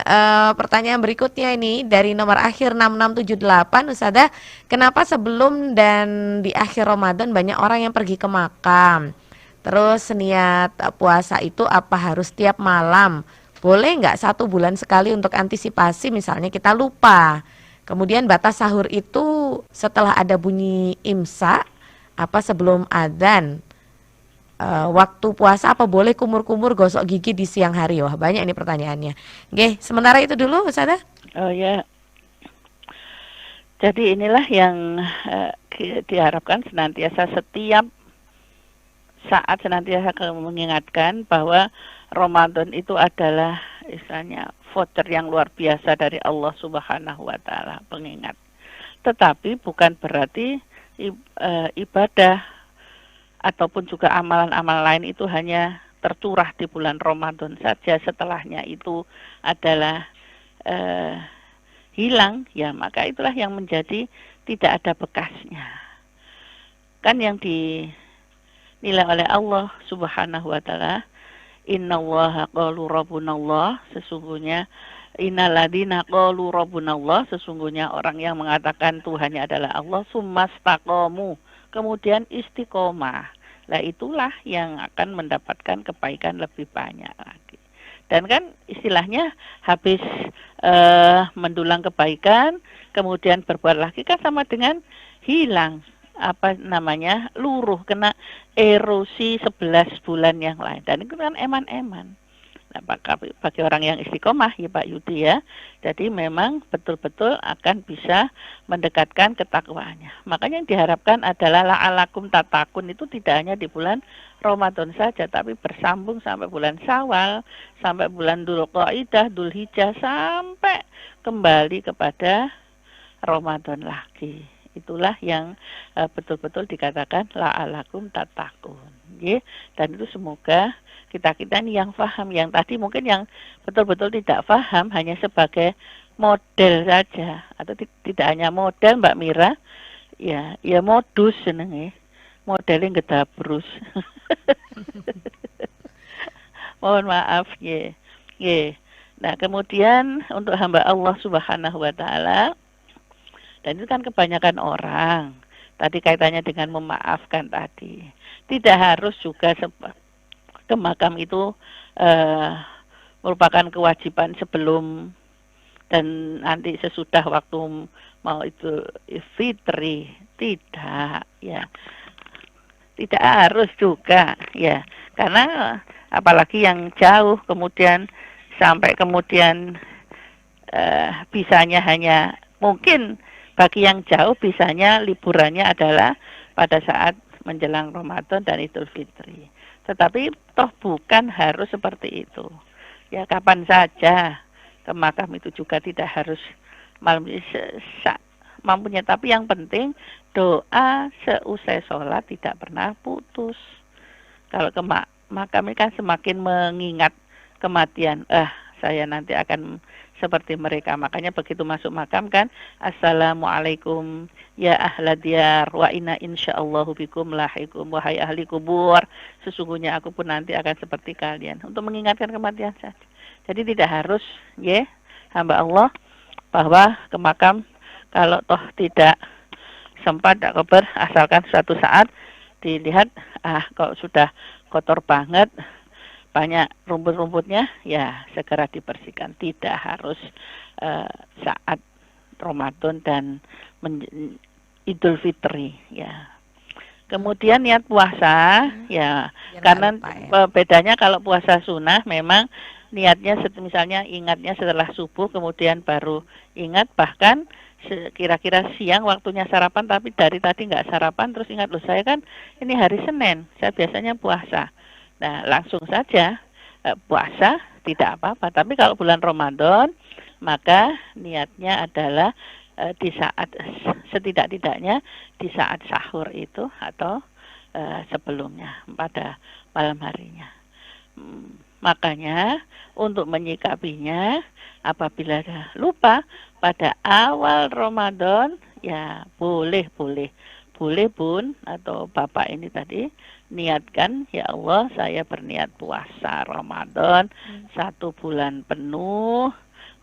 Speaker 1: pertanyaan berikutnya ini dari nomor akhir 6678, Ustazah, kenapa sebelum dan di akhir Ramadan banyak orang yang pergi ke makam? Terus niat puasa itu apa harus tiap malam? Boleh nggak 1 bulan sekali untuk antisipasi, misalnya kita lupa. Kemudian batas sahur itu setelah ada bunyi imsak, apa sebelum adzan? Waktu puasa apa boleh kumur-kumur gosok gigi di siang hari? Wah banyak ini pertanyaannya. Oke, sementara itu dulu Ustazah.
Speaker 2: Oh ya, Jadi inilah yang diharapkan senantiasa setiap saat senantiasa mengingatkan bahwa Ramadan itu adalah istilahnya voucher yang luar biasa dari Allah Subhanahu wa taala, pengingat. Tetapi bukan berarti ibadah ataupun juga amalan-amalan lain itu hanya tercurah di bulan Ramadan saja, setelahnya itu adalah hilang, ya maka itulah yang menjadi tidak ada bekasnya. Kan yang dinilai oleh Allah Subhanahu wa taala, innallaha qalu rabbunallah, sesungguhnya innalladzina qalu rabbunallah, sesungguhnya orang yang mengatakan Tuhannya adalah Allah, summastaqamu, kemudian istiqomah. Lah itulah yang akan mendapatkan kebaikan lebih banyak lagi. Dan kan istilahnya habis mendulang kebaikan, kemudian berbuat lagi kan sama dengan hilang luruh, kena erosi 11 bulan yang lain. Dan itu kan eman-eman. Nah, bagi orang yang istiqomah ya Pak Yudi ya, jadi memang betul-betul akan bisa mendekatkan ketakwaannya. Makanya yang diharapkan adalah la'alakum tatakun, itu tidak hanya di bulan Ramadan saja, tapi bersambung sampai bulan Syawal, sampai bulan Dzulqa'dah, Dzulhijjah, sampai kembali kepada Ramadan lagi. Itulah yang betul-betul dikatakan la'alakum tatakun. Dan itu semoga kita ini yang paham, yang tadi mungkin yang betul-betul tidak paham hanya sebagai model saja, atau tidak hanya model Mbak Mira, ya modus senenge, modelnya gedabrus. Mohon maaf ya. Nah kemudian untuk hamba Allah Subhanahu wa taala, dan itu kan kebanyakan orang, tadi kaitannya dengan memaafkan tadi, tidak harus juga ke makam itu merupakan kewajiban sebelum dan nanti sesudah waktu mau itu fitri, tidak ya, tidak harus juga ya, karena apalagi yang jauh kemudian sampai kemudian bisanya hanya mungkin bagi yang jauh bisanya liburannya adalah pada saat menjelang Ramadan dan Idul Fitri. Tetapi toh bukan harus seperti itu. Ya kapan saja ke makam itu juga tidak harus mampunya. Tapi yang penting doa seusai sholat tidak pernah putus. Kalau ke makam ini kan semakin mengingat kematian. Saya nanti akan seperti mereka. Makanya begitu masuk makam kan, assalamualaikum ya ahladiyar wa inna insyaallahu bikum lahikum, wahai ahli kubur, sesungguhnya aku pun nanti akan seperti kalian, untuk mengingatkan kematian saja. Jadi tidak harus hamba Allah bahwa ke makam kalau toh tidak sempat tidak kober, asalkan suatu saat dilihat kok sudah kotor banget, banyak rumput-rumputnya, ya segera dibersihkan. Tidak harus saat Ramadan dan Idul Fitri ya. Kemudian niat puasa ya, karena bedanya kalau puasa sunnah memang niatnya misalnya ingatnya setelah subuh, kemudian baru ingat, bahkan kira-kira siang waktunya sarapan tapi dari tadi nggak sarapan, terus ingat loh saya kan ini hari Senin, saya biasanya puasa. Nah, langsung saja puasa tidak apa-apa. Tapi kalau bulan Ramadan, maka niatnya adalah di saat setidak-tidaknya di saat sahur itu atau sebelumnya pada malam harinya. Makanya untuk menyikapinya apabila lupa pada awal Ramadan, ya boleh Bun atau Bapak ini tadi niatkan, ya Allah saya berniat puasa Ramadan 1 bulan penuh,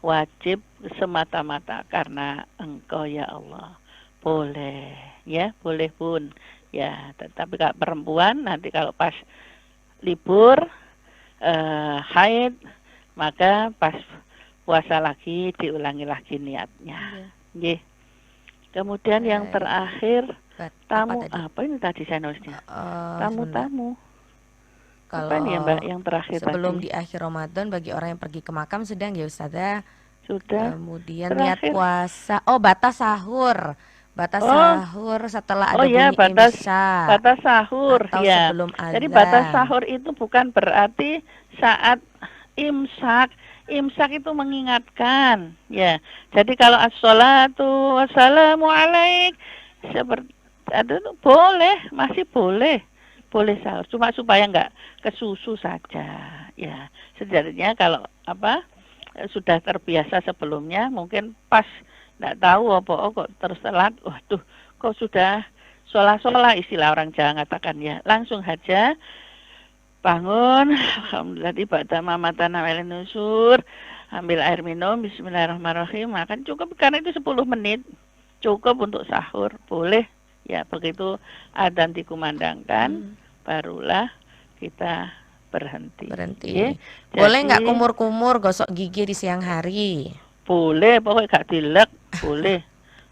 Speaker 2: wajib semata-mata karena Engkau ya Allah. Boleh ya, boleh Bun ya. Tetapi kalau perempuan nanti kalau pas libur haid, maka pas puasa lagi diulangi lagi niatnya. Nggih. Kemudian yang terakhir tamu apa ini tadi saya nulisnya? Tamu-tamu.
Speaker 1: Kalau
Speaker 2: apa ini ya Mbak yang terakhir
Speaker 1: sebelum
Speaker 2: tadi?
Speaker 1: di akhir Ramadan bagi orang yang pergi ke makam sedang ya Ustazah,
Speaker 2: Sudah.
Speaker 1: Kemudian niat
Speaker 2: Terakhir.
Speaker 1: puasa. Oh, batas sahur. Batas
Speaker 2: Oh.
Speaker 1: sahur setelah ada
Speaker 2: Oh ya,
Speaker 1: bunyi imsak
Speaker 2: batas sahur
Speaker 1: atau
Speaker 2: ya.
Speaker 1: sebelum
Speaker 2: Jadi batas
Speaker 1: azan.
Speaker 2: sahur itu bukan berarti saat imsak. Imsak itu mengingatkan, ya. Jadi kalau as-salatu wassalamu alaik seperti itu boleh, masih boleh. Boleh sahur, cuma supaya nggak kesusu saja, ya. Setidaknya kalau sudah terbiasa sebelumnya, mungkin pas nggak tahu apa kok terus telat, waduh, kok sudah sholat istilah orang Jawa katakan ya, langsung saja bangun, alhamdulillah ibadah mamatan awalin nusur, ambil air minum, bismillahirrahmanirrahim, makan cukup karena itu 10 menit cukup untuk sahur, boleh ya. Begitu adzan dikumandangkan, barulah kita berhenti. Ya.
Speaker 1: Boleh nggak
Speaker 2: Jadi,
Speaker 1: kumur-kumur gosok gigi di siang hari?
Speaker 2: boleh, pokoknya gak dilek, boleh.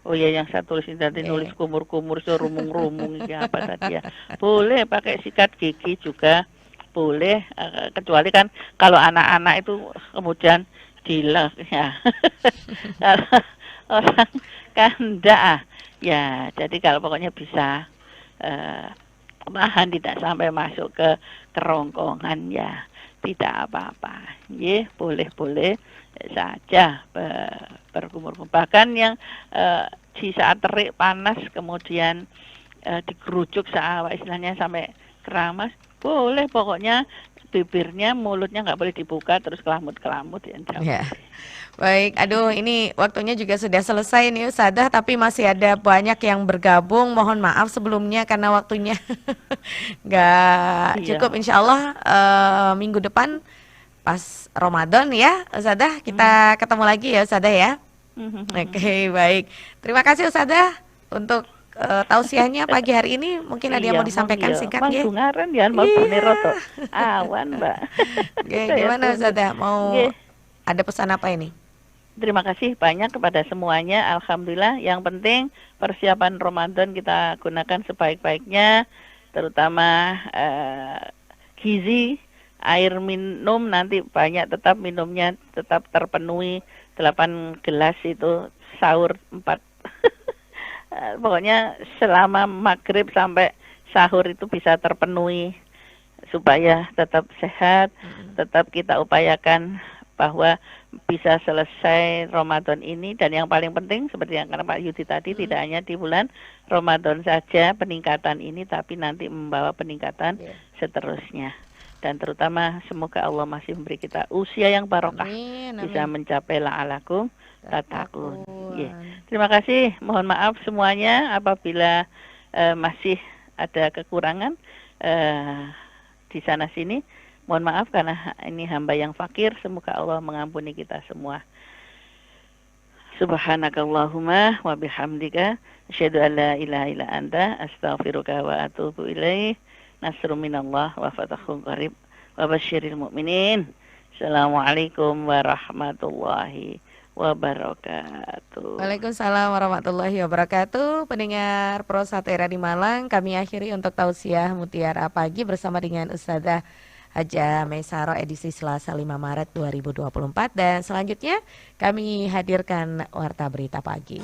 Speaker 2: Oh ya, yang saya tulis ini tadi
Speaker 1: Oke.
Speaker 2: nulis kumur-kumur, serumung-rumung ini apa tadi ya. Boleh pakai sikat gigi juga, boleh. Kecuali kan kalau anak-anak itu kemudian dilek ya. Kalau orang kan enggak ya. Jadi kalau pokoknya bisa bahan tidak sampai masuk ke kerongkongan ya, tidak apa-apa. Ya, boleh-boleh saja berkumur-kumur. Bahkan yang di saat terik panas kemudian digerujuk istilahnya sampai keramas, boleh, pokoknya bibirnya, mulutnya nggak boleh dibuka terus kelamut-kelamut ya.
Speaker 1: Baik, aduh ini waktunya juga sudah selesai nih Ustadzah, tapi masih ada banyak yang bergabung. Mohon maaf sebelumnya karena waktunya nggak cukup. Insya Allah minggu depan pas Ramadan ya Ustadzah, kita ketemu lagi ya Ustadzah ya. Oke, baik. Terima kasih Ustadzah untuk tausiahnya pagi hari ini. Mungkin ada yang mau disampaikan singkat ya.
Speaker 2: Manggungaran ya, mau roto awan Mbak.
Speaker 1: Gimana Ustadzah, mau ada pesan apa ini?
Speaker 2: Terima kasih banyak kepada semuanya. Alhamdulillah, yang penting persiapan Ramadan kita gunakan sebaik-baiknya, terutama gizi, air minum nanti banyak, tetap minumnya tetap terpenuhi 8 gelas itu, sahur 4. Pokoknya selama maghrib sampai sahur itu bisa terpenuhi supaya tetap sehat, tetap kita upayakan bahwa bisa selesai Ramadan ini. Dan yang paling penting seperti yang kata Pak Yudi tadi, tidak hanya di bulan Ramadan saja peningkatan ini, tapi nanti membawa peningkatan seterusnya. Dan terutama semoga Allah masih memberi kita usia yang barokah, bisa mencapai la'alakum tatakun. Terima kasih, mohon maaf semuanya apabila masih ada kekurangan di sana sini. Mohon maaf karena ini hamba yang fakir. Semoga Allah mengampuni kita semua. Subhanakallahumma wa bihamdika asyhadu an la ilaha illa anta astaghfiruka wa atubu ilaih. Nasrun minallah wa fathun qarib wa basyiril mu'minin. Assalamualaikum warahmatullahi wabarakatuh.
Speaker 1: Waalaikumsalam warahmatullahi wabarakatuh. Pendengar Pro Satera di Malang, kami akhiri untuk tausiah Mutiara Pagi bersama dengan Ustadzah Hajah Maisaro edisi Selasa 5 Maret 2024. Dan selanjutnya kami hadirkan Warta Berita Pagi.